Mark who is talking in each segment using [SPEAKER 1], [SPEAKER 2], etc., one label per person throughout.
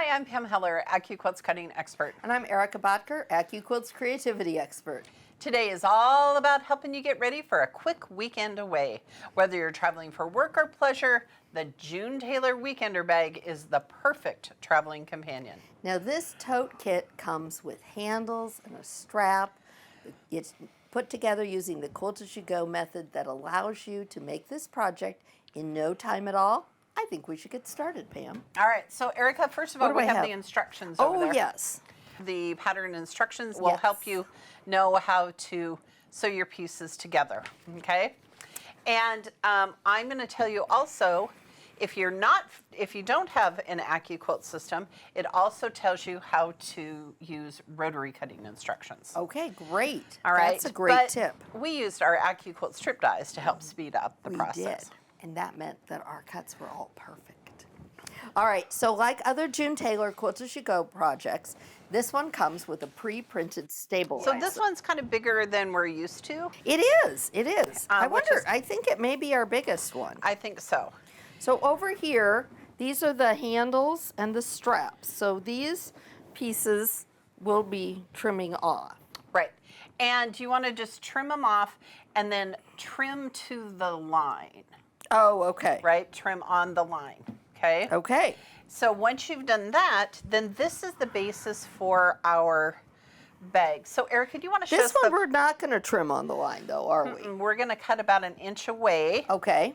[SPEAKER 1] Hi, I'm Pam Heller, AccuQuilt's cutting expert.
[SPEAKER 2] And I'm Erica Botker, AccuQuilt's creativity expert.
[SPEAKER 1] Today is all about helping you get ready for a quick weekend away. Whether you're traveling for work or pleasure, the June Tailor Weekender Bag is the perfect traveling companion.
[SPEAKER 2] Now this tote kit comes with handles and a strap. It's put together using the Quilt-As-You-Go method that allows you to make this project in no time at all. I think we should get started, Pam.
[SPEAKER 1] All right, so Erica, first of all, we have the instructions over there.
[SPEAKER 2] Oh, yes.
[SPEAKER 1] The pattern instructions will help you know how to sew your pieces together, okay? And I'm going to tell you also, if you don't have an AccuQuilt system, it also tells you how to use rotary cutting instructions.
[SPEAKER 2] Okay, great.
[SPEAKER 1] All right.
[SPEAKER 2] That's a great tip.
[SPEAKER 1] We used our AccuQuilt strip dies to help speed up the process.
[SPEAKER 2] We did, and that meant that our cuts were all perfect. All right, so like other June Tailor Quilt-As-You-Go projects, this one comes with a pre-printed stabilizer.
[SPEAKER 1] So this one's kind of bigger than we're used to.
[SPEAKER 2] It is, it is. I wonder, I think it may be our biggest one.
[SPEAKER 1] I think so.
[SPEAKER 2] So over here, these are the handles and the straps. So these pieces will be trimming off.
[SPEAKER 1] Right. And you want to just trim them off and then trim to the line.
[SPEAKER 2] Oh, okay.
[SPEAKER 1] Right? Trim on the line. Okay?
[SPEAKER 2] Okay.
[SPEAKER 1] So once you've done that, then this is the basis for our bag. So Erica, do you want to show us
[SPEAKER 2] this one? We're not going to trim on the line, though, are we?
[SPEAKER 1] We're going to cut about 1 inch away.
[SPEAKER 2] Okay.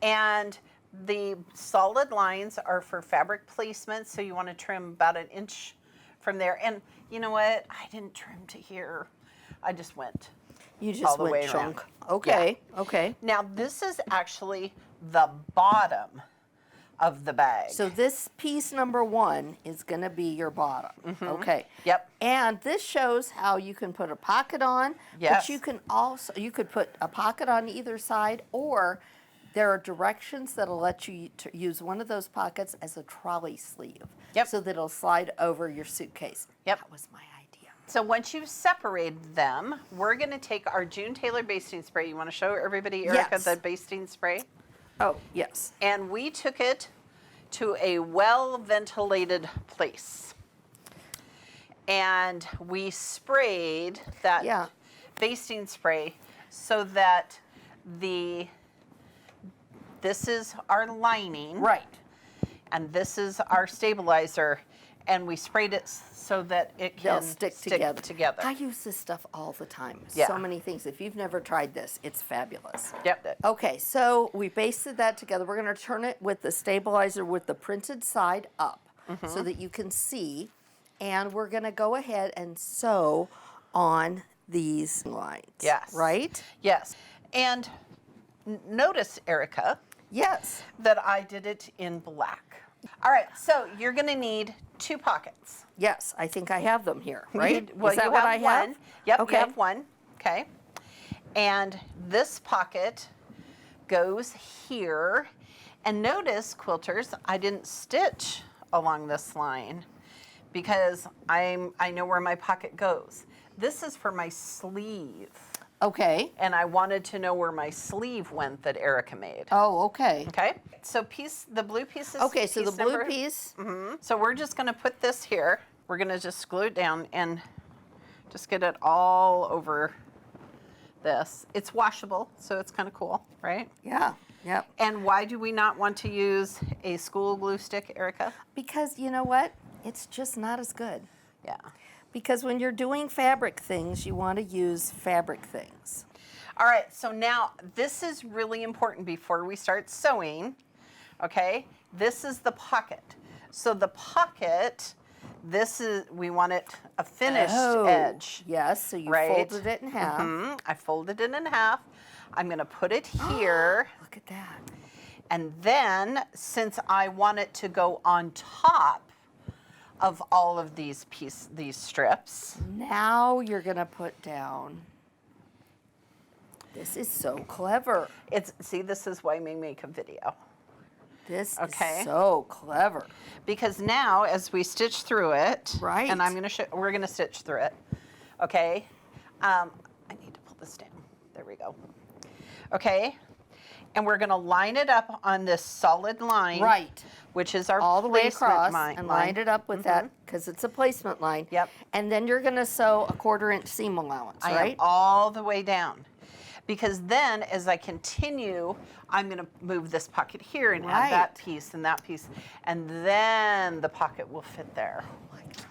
[SPEAKER 1] And the solid lines are for fabric placement, so you want to trim about 1 inch from there. And you know what? I didn't trim to here. I just went all the way
[SPEAKER 2] chunk.
[SPEAKER 1] around.
[SPEAKER 2] Okay.
[SPEAKER 1] Yeah.
[SPEAKER 2] Okay.
[SPEAKER 1] Now this is actually the bottom of the bag.
[SPEAKER 2] So this piece number 1 is going to be your bottom. Okay.
[SPEAKER 1] Yep.
[SPEAKER 2] And this shows how you can put a pocket on.
[SPEAKER 1] Yes.
[SPEAKER 2] But you can also, you could put a pocket on either side, or there are directions that'll let you use one of those pockets as a trolley sleeve.
[SPEAKER 1] Yep.
[SPEAKER 2] So that it'll slide over your suitcase.
[SPEAKER 1] Yep.
[SPEAKER 2] That was my idea.
[SPEAKER 1] So once you've separated them, we're going to take our June Tailor basting spray. You want to show everybody, Erica, the basting spray?
[SPEAKER 2] Oh, yes.
[SPEAKER 1] And we took it to a well-ventilated place. And we sprayed that basting spray so that this is our lining.
[SPEAKER 2] Right.
[SPEAKER 1] And this is our stabilizer. And we sprayed it so that it can
[SPEAKER 2] stick together. I use this stuff all the time.
[SPEAKER 1] Yeah.
[SPEAKER 2] So many things. If you've never tried this, it's fabulous.
[SPEAKER 1] Yep.
[SPEAKER 2] Okay, so we basted that together. We're going to turn it with the stabilizer with the printed side up so that you can see. And we're going to go ahead and sew on these lines.
[SPEAKER 1] Yes.
[SPEAKER 2] Right?
[SPEAKER 1] Yes. And notice, Erica, that I did it in black. All right, so you're going to need 2 pockets.
[SPEAKER 2] Yes, I think I have them here, right?
[SPEAKER 1] Well,
[SPEAKER 2] is that
[SPEAKER 1] you
[SPEAKER 2] what
[SPEAKER 1] have
[SPEAKER 2] I
[SPEAKER 1] one.
[SPEAKER 2] have?
[SPEAKER 1] Yep,
[SPEAKER 2] okay.
[SPEAKER 1] you have one. Okay. And this pocket goes here. And notice, quilters, I didn't stitch along this line because I know where my pocket goes. This is for my sleeve.
[SPEAKER 2] Okay.
[SPEAKER 1] And I wanted to know where my sleeve went that Erica made.
[SPEAKER 2] Oh, okay.
[SPEAKER 1] Okay. So the blue piece is
[SPEAKER 2] okay. So the blue piece.
[SPEAKER 1] So we're just going to put this here. We're going to just glue it down and just get it all over this. It's washable, so it's kind of cool, right?
[SPEAKER 2] Yeah. Yep.
[SPEAKER 1] And why do we not want to use a school glue stick, Erica?
[SPEAKER 2] Because you know what? It's just not as good.
[SPEAKER 1] Yeah.
[SPEAKER 2] Because when you're doing fabric things, you want to use fabric things.
[SPEAKER 1] All right, so now this is really important before we start sewing, okay? This is the pocket. So the pocket, we want it a finished edge.
[SPEAKER 2] Yes, so you folded it in half.
[SPEAKER 1] I folded it in half. I'm gonna put it here.
[SPEAKER 2] Look at that.
[SPEAKER 1] And then, since I want it to go on top of all of these strips.
[SPEAKER 2] Now you're gonna put down. This is so clever.
[SPEAKER 1] See, this is why we make a video.
[SPEAKER 2] This is so clever.
[SPEAKER 1] Because now, as we stitch through it,
[SPEAKER 2] right?
[SPEAKER 1] And we're gonna stitch through it. Okay. I need to pull this down. There we go. Okay. And we're going to line it up on this solid line.
[SPEAKER 2] Right.
[SPEAKER 1] Which is our
[SPEAKER 2] all the way
[SPEAKER 1] placement
[SPEAKER 2] across
[SPEAKER 1] line.
[SPEAKER 2] and line it up with that because it's a placement line.
[SPEAKER 1] Yep.
[SPEAKER 2] And then you're going to sew a 1/4 inch seam allowance,
[SPEAKER 1] I
[SPEAKER 2] right?
[SPEAKER 1] am all the way down. Because then as I continue, I'm going to move this pocket here and add that piece and that piece. And then the pocket will fit there. Oh my gosh.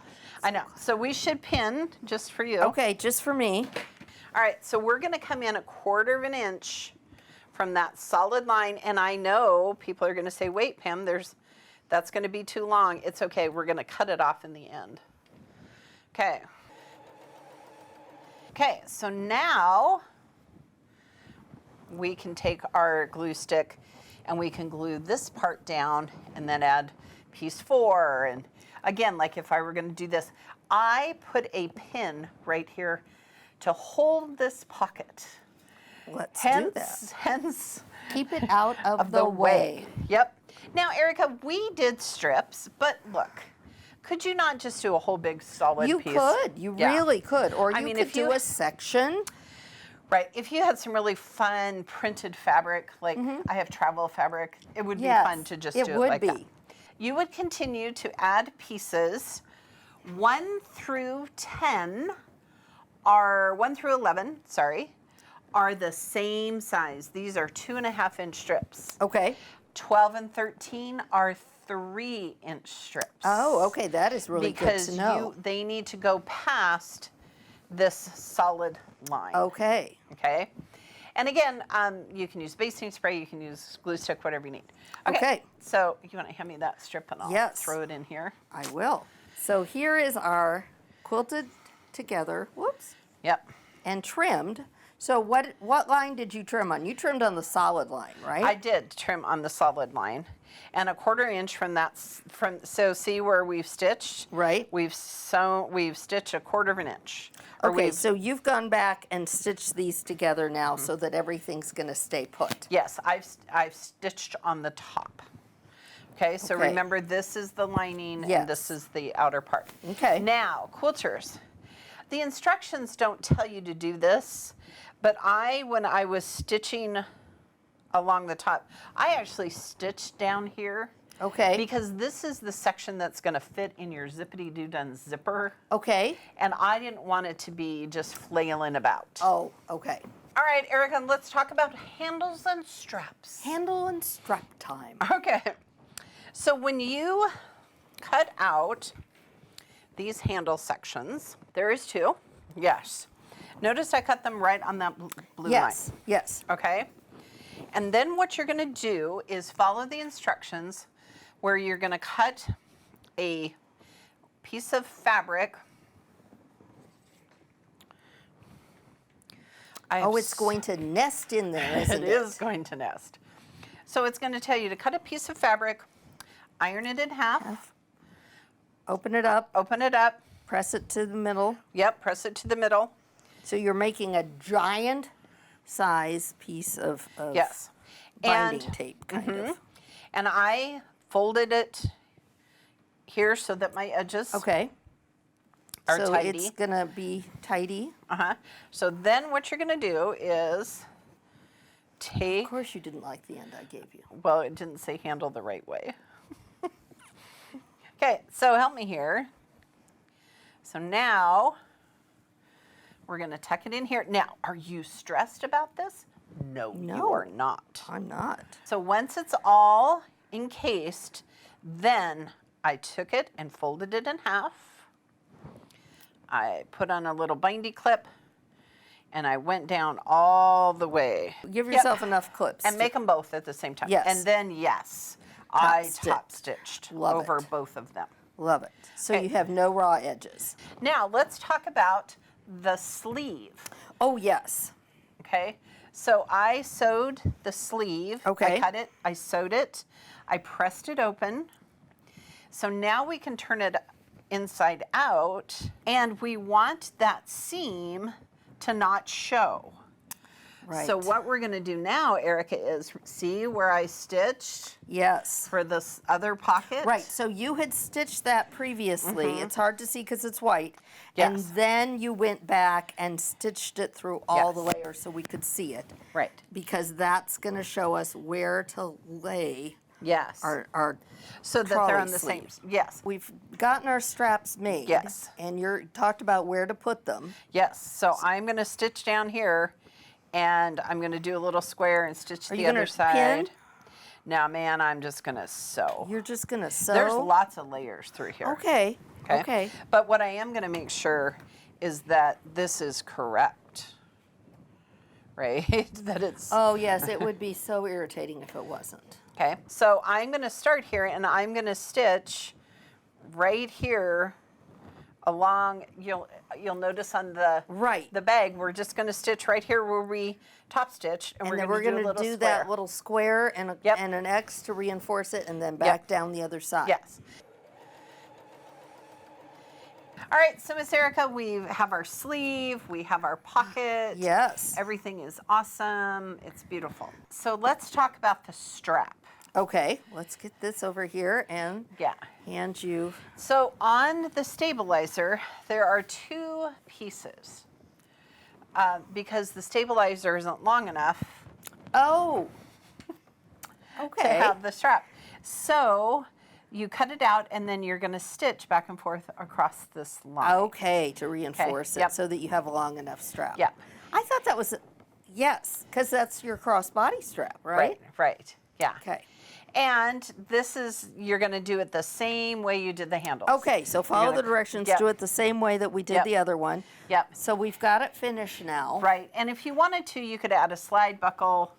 [SPEAKER 1] I know. So we should pin just for you.
[SPEAKER 2] Okay, just for me.
[SPEAKER 1] All right, so we're going to come in a 1/4 inch from that solid line. And I know people are going to say, wait, Pam, that's going to be too long. It's okay. We're going to cut it off in the end. Okay. Okay, so now we can take our glue stick and we can glue this part down and then add piece 4. And again, like if I were going to do this, I put a pin right here to hold this pocket.
[SPEAKER 2] Let's do that.
[SPEAKER 1] Hence,
[SPEAKER 2] keep it out of the way.
[SPEAKER 1] Yep. Now, Erica, we did strips, but look, could you not just do a whole big solid piece?
[SPEAKER 2] You could. You really could. Or you could do a section.
[SPEAKER 1] Right. If you had some really fun printed fabric, like I have travel fabric, it would be fun to just do it like that. You would continue to add pieces 1 through 10 are 1 through 11, sorry, are the same size. These are 2.5 inch strips.
[SPEAKER 2] Okay.
[SPEAKER 1] 12 and 13 are 3 inch strips.
[SPEAKER 2] Oh, okay. That is really good to know.
[SPEAKER 1] Because they need to go past this solid line.
[SPEAKER 2] Okay.
[SPEAKER 1] Okay. And again, you can use basting spray, you can use glue stick, whatever you need. Okay. So you want to hand me that strip and I'll throw it in here.
[SPEAKER 2] I will. So here is our quilted together, whoops.
[SPEAKER 1] Yep.
[SPEAKER 2] And trimmed. So what line did you trim on? You trimmed on the solid line, right?
[SPEAKER 1] I did trim on the solid line. And a 1/4 inch from that, so see where we've stitched?
[SPEAKER 2] Right.
[SPEAKER 1] We've stitched a 1/4 inch.
[SPEAKER 2] Okay, so you've gone back and stitched these together now so that everything's going to stay put.
[SPEAKER 1] Yes, I've stitched on the top. Okay, so remember this is the lining and this is the outer part.
[SPEAKER 2] Okay.
[SPEAKER 1] Now, quilters, the instructions don't tell you to do this, but when I was stitching along the top, I actually stitched down here.
[SPEAKER 2] Okay.
[SPEAKER 1] Because this is the section that's going to fit in your Zippity-Do-Done Zipper.
[SPEAKER 2] Okay.
[SPEAKER 1] And I didn't want it to be just flailing about.
[SPEAKER 2] Oh, okay.
[SPEAKER 1] All right, Erica, let's talk about handles and straps.
[SPEAKER 2] Handle and strap time.
[SPEAKER 1] Okay. So when you cut out these handle sections, there is 2. Yes. Notice I cut them right on that blue line.
[SPEAKER 2] Yes.
[SPEAKER 1] Okay. And then what you're going to do is follow the instructions where you're going to cut a piece of fabric.
[SPEAKER 2] It's going to nest in there, isn't it?
[SPEAKER 1] It is going to nest. So it's going to tell you to cut a piece of fabric, iron it in half.
[SPEAKER 2] Open it up.
[SPEAKER 1] Open it up.
[SPEAKER 2] Press it to the middle.
[SPEAKER 1] Yep, press it to the middle.
[SPEAKER 2] So you're making a giant size piece of
[SPEAKER 1] yes.
[SPEAKER 2] binding tape, kind of.
[SPEAKER 1] And I folded it here so that my edges are tidy.
[SPEAKER 2] So it's going to be tidy.
[SPEAKER 1] So then what you're going to do is take...
[SPEAKER 2] Of course you didn't like the end I gave you.
[SPEAKER 1] Well, it didn't say handle the right way. Okay, so help me here. So now we're going to tuck it in here. Now, are you stressed about this? No, you are not.
[SPEAKER 2] I'm not.
[SPEAKER 1] So once it's all encased, then I took it and folded it in half. I put on a little bindy clip and I went down all the way.
[SPEAKER 2] Give yourself enough clips.
[SPEAKER 1] And make them both at the same time.
[SPEAKER 2] Yes.
[SPEAKER 1] And then, I top stitched over both of them.
[SPEAKER 2] Love it. So you have no raw edges.
[SPEAKER 1] Now, let's talk about the sleeve.
[SPEAKER 2] Oh, yes.
[SPEAKER 1] Okay. So I sewed the sleeve.
[SPEAKER 2] Okay.
[SPEAKER 1] I cut it. I sewed it. I pressed it open. So now we can turn it inside out, and we want that seam to not show.
[SPEAKER 2] Right.
[SPEAKER 1] So what we're going to do now, Erica, is see where I stitched
[SPEAKER 2] Yes.
[SPEAKER 1] for this other pocket?
[SPEAKER 2] Right, so you had stitched that previously. It's hard to see because it's white. And
[SPEAKER 1] Yes.
[SPEAKER 2] then you went back and stitched it through all the
[SPEAKER 1] Yes.
[SPEAKER 2] layers so we could see it.
[SPEAKER 1] Right.
[SPEAKER 2] Because that's going to show us where to lay
[SPEAKER 1] Yes.
[SPEAKER 2] our
[SPEAKER 1] So that they're
[SPEAKER 2] trolley
[SPEAKER 1] on the same.
[SPEAKER 2] sleeves.
[SPEAKER 1] Yes.
[SPEAKER 2] We've gotten our straps made.
[SPEAKER 1] Yes.
[SPEAKER 2] And you're talked about where to put them.
[SPEAKER 1] Yes. So I'm going to stitch down here, and I'm going to do a little square and stitch
[SPEAKER 2] Are
[SPEAKER 1] the
[SPEAKER 2] you
[SPEAKER 1] other
[SPEAKER 2] gonna
[SPEAKER 1] side.
[SPEAKER 2] pin?
[SPEAKER 1] Now, man, I'm just going to sew.
[SPEAKER 2] You're just going to sew.
[SPEAKER 1] There's lots of layers through here.
[SPEAKER 2] Okay. Okay.
[SPEAKER 1] But what I am going to make sure is that this is correct. Right? That it's.
[SPEAKER 2] Oh, yes, it would be so irritating if it wasn't.
[SPEAKER 1] Okay. So I'm going to start here, and I'm going to stitch right here along. You'll notice on the the bag, we're just going to stitch right here where we top stitch, and,
[SPEAKER 2] And then
[SPEAKER 1] we're
[SPEAKER 2] we're
[SPEAKER 1] going to
[SPEAKER 2] going to do
[SPEAKER 1] square.
[SPEAKER 2] that little square and,
[SPEAKER 1] Yep.
[SPEAKER 2] and an X to reinforce it, and then back down the other side.
[SPEAKER 1] Yes. All right, so Miss Erica, we have our sleeve, we have our pocket.
[SPEAKER 2] Yes.
[SPEAKER 1] Everything is awesome. It's beautiful. So let's talk about the strap.
[SPEAKER 2] Okay, let's get this over here and hand you.
[SPEAKER 1] So on the stabilizer, there are two pieces because the stabilizer isn't long enough
[SPEAKER 2] Oh.
[SPEAKER 1] to
[SPEAKER 2] Okay.
[SPEAKER 1] have the strap. So you cut it out, and then you're going to stitch back and forth across this line.
[SPEAKER 2] Okay, to reinforce
[SPEAKER 1] Yep.
[SPEAKER 2] it so that you have a long enough strap.
[SPEAKER 1] Yep.
[SPEAKER 2] I thought that was, yes, because that's your crossbody strap, right?
[SPEAKER 1] Right. Yeah.
[SPEAKER 2] Okay.
[SPEAKER 1] And this is, you're going to do it the same way you did the handles.
[SPEAKER 2] Okay, so follow
[SPEAKER 1] gonna-
[SPEAKER 2] the directions,
[SPEAKER 1] yep.
[SPEAKER 2] do it the same way that we did
[SPEAKER 1] Yep.
[SPEAKER 2] the other one.
[SPEAKER 1] Yep.
[SPEAKER 2] So we've got it finished now.
[SPEAKER 1] Right. And if you wanted to, you could add a slide buckle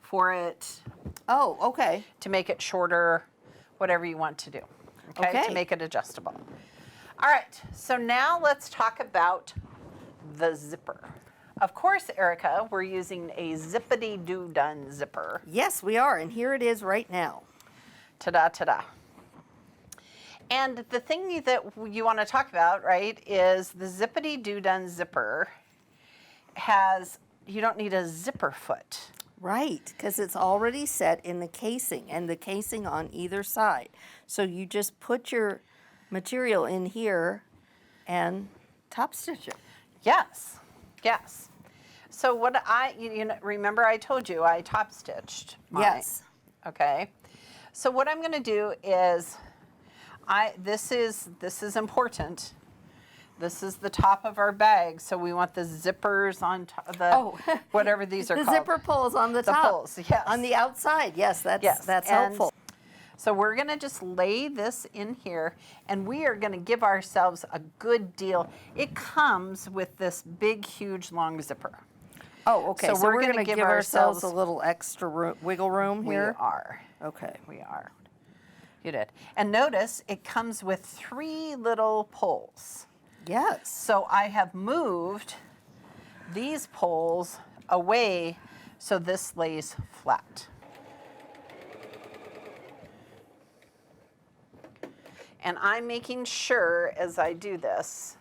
[SPEAKER 1] for it
[SPEAKER 2] Oh, okay.
[SPEAKER 1] to make it shorter, whatever you want to do.
[SPEAKER 2] Okay.
[SPEAKER 1] To make it adjustable. All right. So now let's talk about the zipper. Of course, Erica, we're using a Zippity-Do-Done Zipper.
[SPEAKER 2] Yes, we are, and here it is right now.
[SPEAKER 1] Ta-da, ta-da. And the thing that you want to talk about, right, is the Zippity-Do-Done Zipper you don't need a zipper foot.
[SPEAKER 2] Right, because it's already set in the casing, and the casing on either side. So you just put your material in here and top stitch it.
[SPEAKER 1] Yes, yes. So what remember I told you I top stitched mine.
[SPEAKER 2] Yes.
[SPEAKER 1] Okay. So what I'm going to do is, this is important. This is the top of our bag, so we want the zippers on top, whatever these are
[SPEAKER 2] The
[SPEAKER 1] called.
[SPEAKER 2] zipper pulls on the
[SPEAKER 1] The
[SPEAKER 2] top.
[SPEAKER 1] pulls, yes.
[SPEAKER 2] On the outside, yes, that's
[SPEAKER 1] And
[SPEAKER 2] helpful.
[SPEAKER 1] So we're going to just lay this in here, and we are going to give ourselves a good deal. It comes with this big, huge, long zipper.
[SPEAKER 2] Oh, okay.
[SPEAKER 1] So
[SPEAKER 2] So
[SPEAKER 1] we're
[SPEAKER 2] we're
[SPEAKER 1] gonna
[SPEAKER 2] going to
[SPEAKER 1] give
[SPEAKER 2] give ourselves a
[SPEAKER 1] ourselves-
[SPEAKER 2] little extra wiggle room here.
[SPEAKER 1] We are.
[SPEAKER 2] Okay.
[SPEAKER 1] We are. You did. And notice it comes with 3 little poles.
[SPEAKER 2] Yes.
[SPEAKER 1] So I have moved these poles away so this lays flat. And I'm making sure as I do this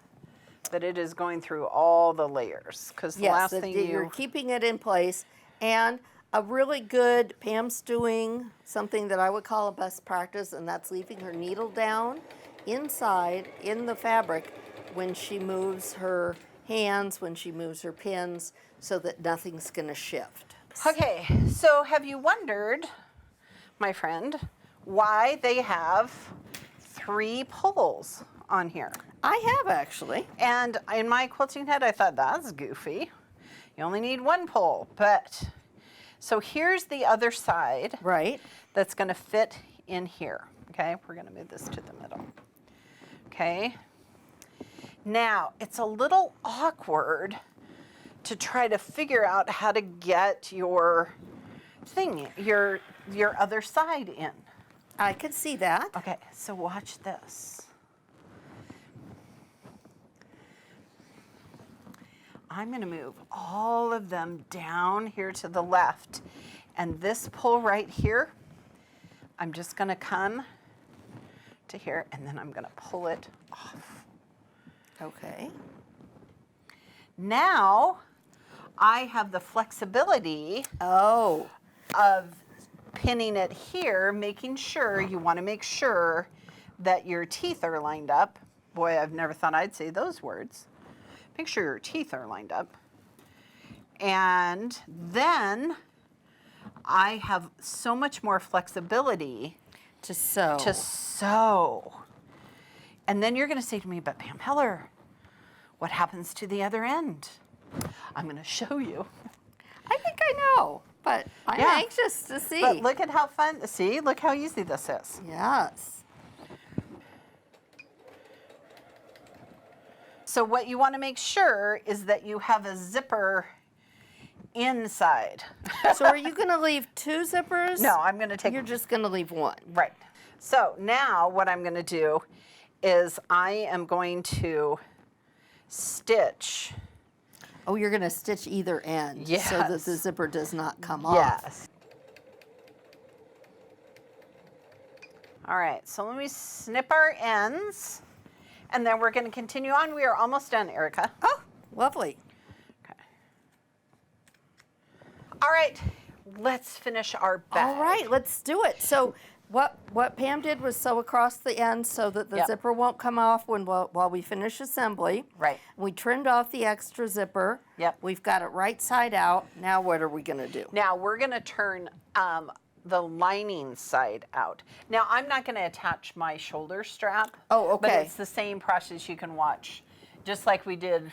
[SPEAKER 1] that it is going through all the layers, because the
[SPEAKER 2] Yes,
[SPEAKER 1] last
[SPEAKER 2] that
[SPEAKER 1] thing
[SPEAKER 2] you're keeping it in place. And a really good, Pam's doing something that I would call a best practice, and that's leaving her needle down inside in the fabric when she moves her hands, when she moves her pins, so that nothing's going to shift.
[SPEAKER 1] Okay, so have you wondered, my friend, why they have 3 poles on here?
[SPEAKER 2] I have actually.
[SPEAKER 1] And in my quilting head, I thought, that's goofy. You only need 1 pole. But, so here's the other side.
[SPEAKER 2] Right.
[SPEAKER 1] That's going to fit in here. Okay, we're going to move this to the middle. Okay. Now, it's a little awkward to try to figure out how to get your thing, your other side in.
[SPEAKER 2] I could see that.
[SPEAKER 1] Okay, so watch this. I'm going to move all of them down here to the left. And this pull right here, I'm just going to come to here, and then I'm going to pull it off.
[SPEAKER 2] Okay.
[SPEAKER 1] Now, I have the flexibility
[SPEAKER 2] Oh,
[SPEAKER 1] of pinning it here, making sure, you want to make sure that your teeth are lined up. Boy, I've never thought I'd say those words. Make sure your teeth are lined up. And then I have so much more flexibility
[SPEAKER 2] to sew.
[SPEAKER 1] to sew. And then you're going to say to me, but Pam Heller, what happens to the other end? I'm going to show you.
[SPEAKER 2] I think I know, but I'm
[SPEAKER 1] Yeah.
[SPEAKER 2] anxious to see.
[SPEAKER 1] But look at how fun, see, look how easy this is.
[SPEAKER 2] Yes.
[SPEAKER 1] So what you want to make sure is that you have a zipper inside.
[SPEAKER 2] So are you going to leave 2 zippers?
[SPEAKER 1] No, I'm going to take,
[SPEAKER 2] You're just going to leave 1.
[SPEAKER 1] right. So now what I'm going to do is I am going to stitch.
[SPEAKER 2] Oh, you're going to stitch either end so that the
[SPEAKER 1] Yes.
[SPEAKER 2] zipper does not come off.
[SPEAKER 1] Yes. All right, so let me snip our ends, and then we're going to continue on. We are almost done, Erica.
[SPEAKER 2] Oh, lovely.
[SPEAKER 1] Okay. All right, let's finish our bag.
[SPEAKER 2] All right, let's do it. So what Pam did was sew across the end so that the
[SPEAKER 1] Yep.
[SPEAKER 2] zipper won't come off while we finish assembly.
[SPEAKER 1] Right.
[SPEAKER 2] We trimmed off the extra zipper.
[SPEAKER 1] Yep.
[SPEAKER 2] We've got it right side out. Now what are we going to do?
[SPEAKER 1] Now we're going to turn the lining side out. Now I'm not going to attach my shoulder strap.
[SPEAKER 2] Oh,
[SPEAKER 1] But
[SPEAKER 2] okay.
[SPEAKER 1] it's the same process you can watch. Just like we did,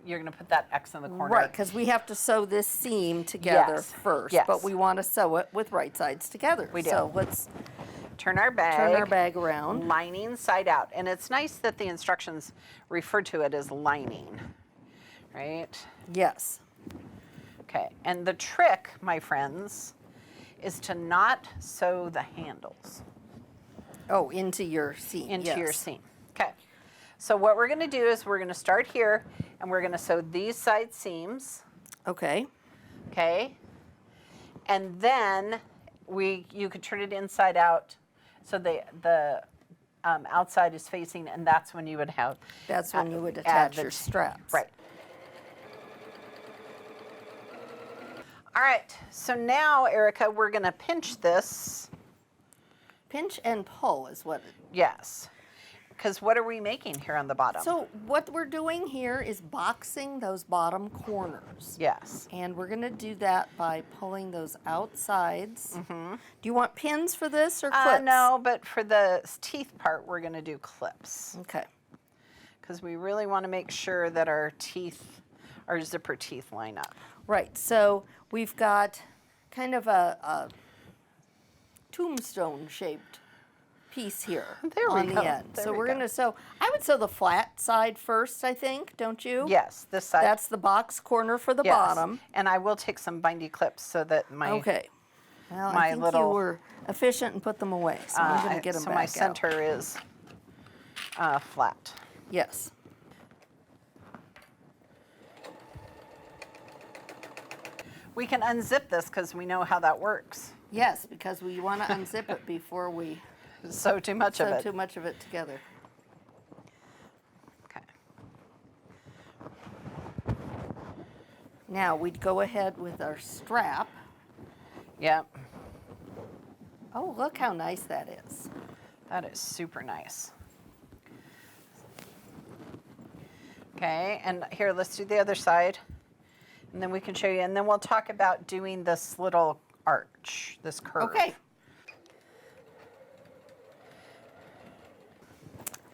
[SPEAKER 1] you're going to put that X in the corner.
[SPEAKER 2] Right, because we have to sew this seam together
[SPEAKER 1] Yes,
[SPEAKER 2] first,
[SPEAKER 1] yes.
[SPEAKER 2] but we want to sew it with right sides together.
[SPEAKER 1] We do.
[SPEAKER 2] So let's
[SPEAKER 1] Turn our bag.
[SPEAKER 2] turn our bag around.
[SPEAKER 1] Lining side out. And it's nice that the instructions refer to it as lining, right?
[SPEAKER 2] Yes.
[SPEAKER 1] Okay, and the trick, my friends, is to not sew the handles
[SPEAKER 2] Oh, into your seam.
[SPEAKER 1] into
[SPEAKER 2] yes.
[SPEAKER 1] your seam. Okay, so what we're going to do is we're going to start here, and we're going to sew these side seams,
[SPEAKER 2] Okay.
[SPEAKER 1] okay? And then you could turn it inside out so the outside is facing, and that's when you would have.
[SPEAKER 2] That's when you would
[SPEAKER 1] add
[SPEAKER 2] attach
[SPEAKER 1] the
[SPEAKER 2] your straps.
[SPEAKER 1] Right. All right, so now, Erica, we're going to pinch this.
[SPEAKER 2] Pinch and pull is what it.
[SPEAKER 1] Yes, because what are we making here on the bottom?
[SPEAKER 2] So what we're doing here is boxing those bottom corners.
[SPEAKER 1] Yes.
[SPEAKER 2] And we're going to do that by pulling those outsides. Mm-hmm. Do you want pins for this or clips?
[SPEAKER 1] No, but for the teeth part, we're going to do clips
[SPEAKER 2] Okay.
[SPEAKER 1] because we really want to make sure that our zipper teeth line up.
[SPEAKER 2] Right. So we've got kind of a tombstone shaped piece here
[SPEAKER 1] There we
[SPEAKER 2] on
[SPEAKER 1] go.
[SPEAKER 2] the end.
[SPEAKER 1] There
[SPEAKER 2] So
[SPEAKER 1] we
[SPEAKER 2] we're
[SPEAKER 1] go.
[SPEAKER 2] going to sew. I would sew the flat side first, I think, don't you?
[SPEAKER 1] Yes, this side.
[SPEAKER 2] That's the box corner for the
[SPEAKER 1] yes.
[SPEAKER 2] bottom.
[SPEAKER 1] And I will take some bindy clips so that my
[SPEAKER 2] Okay. Well,
[SPEAKER 1] my
[SPEAKER 2] I think
[SPEAKER 1] little,
[SPEAKER 2] you were efficient and put them away, so I'm going to get them
[SPEAKER 1] so
[SPEAKER 2] back
[SPEAKER 1] my
[SPEAKER 2] out.
[SPEAKER 1] center is flat.
[SPEAKER 2] Yes.
[SPEAKER 1] We can unzip this because we know how that works.
[SPEAKER 2] Yes, because we want to unzip it before we
[SPEAKER 1] So too much of
[SPEAKER 2] sew
[SPEAKER 1] it.
[SPEAKER 2] too much of it together.
[SPEAKER 1] Okay.
[SPEAKER 2] Now we'd go ahead with our strap.
[SPEAKER 1] Yep.
[SPEAKER 2] Oh, look how nice that is.
[SPEAKER 1] That is super nice. Okay, and here, let's do the other side. And then we can show you, and then we'll talk about doing this little arch, this curve.
[SPEAKER 2] Okay.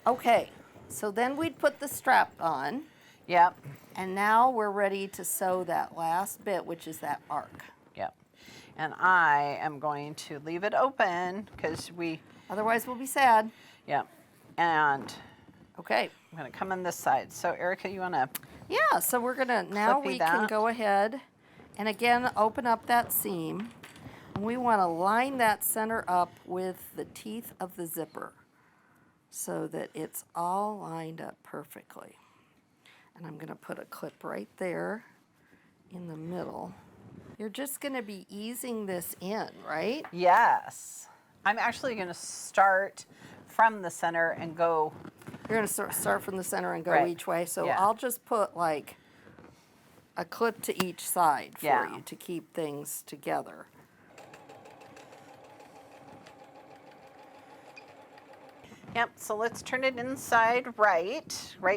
[SPEAKER 2] Okay, so then we'd put the strap on,
[SPEAKER 1] Yep,
[SPEAKER 2] and now we're ready to sew that last bit, which is that arc.
[SPEAKER 1] yep. And I am going to leave it open because
[SPEAKER 2] Otherwise, we'll be sad.
[SPEAKER 1] yep. And
[SPEAKER 2] Okay.
[SPEAKER 1] I'm going to come on this side. So, Erica, you want to,
[SPEAKER 2] Yeah, so we're gonna, now
[SPEAKER 1] Clippy
[SPEAKER 2] we can
[SPEAKER 1] that.
[SPEAKER 2] go ahead and again open up that seam. And we want to line that center up with the teeth of the zipper so that it's all lined up perfectly. And I'm gonna put a clip right there in the middle. You're just gonna be easing this in, right?
[SPEAKER 1] yes. I'm actually going to start from the center and go,
[SPEAKER 2] You're gonna start from the center and go
[SPEAKER 1] Right.
[SPEAKER 2] each way. So
[SPEAKER 1] Yeah.
[SPEAKER 2] I'll just put like a clip to each side for
[SPEAKER 1] Yeah.
[SPEAKER 2] you to keep things together.
[SPEAKER 1] Yep, so let's turn it inside right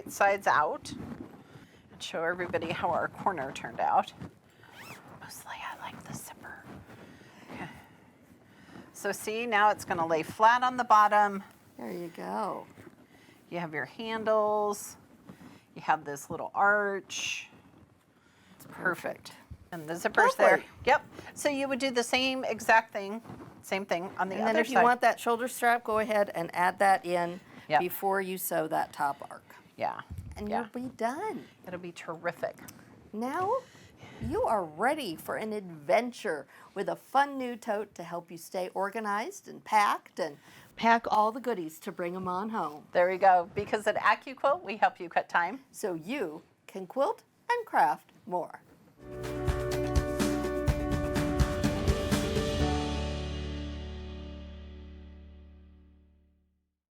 [SPEAKER 1] sides out, and show everybody how our corner turned out. Mostly I like the zipper. Okay. So see, now it's going to lay flat on the bottom.
[SPEAKER 2] There you go.
[SPEAKER 1] You have your handles. You have this little arch. It's perfect. And the zipper's there.
[SPEAKER 2] Lovely.
[SPEAKER 1] Yep. So you would do the same exact thing, same thing on the
[SPEAKER 2] And
[SPEAKER 1] other
[SPEAKER 2] then if
[SPEAKER 1] side.
[SPEAKER 2] you want that shoulder strap, go ahead and add that in
[SPEAKER 1] Yep.
[SPEAKER 2] before you sew that top arc.
[SPEAKER 1] Yeah.
[SPEAKER 2] And
[SPEAKER 1] yeah.
[SPEAKER 2] you'll be done.
[SPEAKER 1] It'll be terrific.
[SPEAKER 2] Now you are ready for an adventure with a fun new tote to help you stay organized and pack all the goodies to bring them on home.
[SPEAKER 1] There we go. Because at AccuQuilt, we help you cut time.
[SPEAKER 2] So you can quilt and craft more.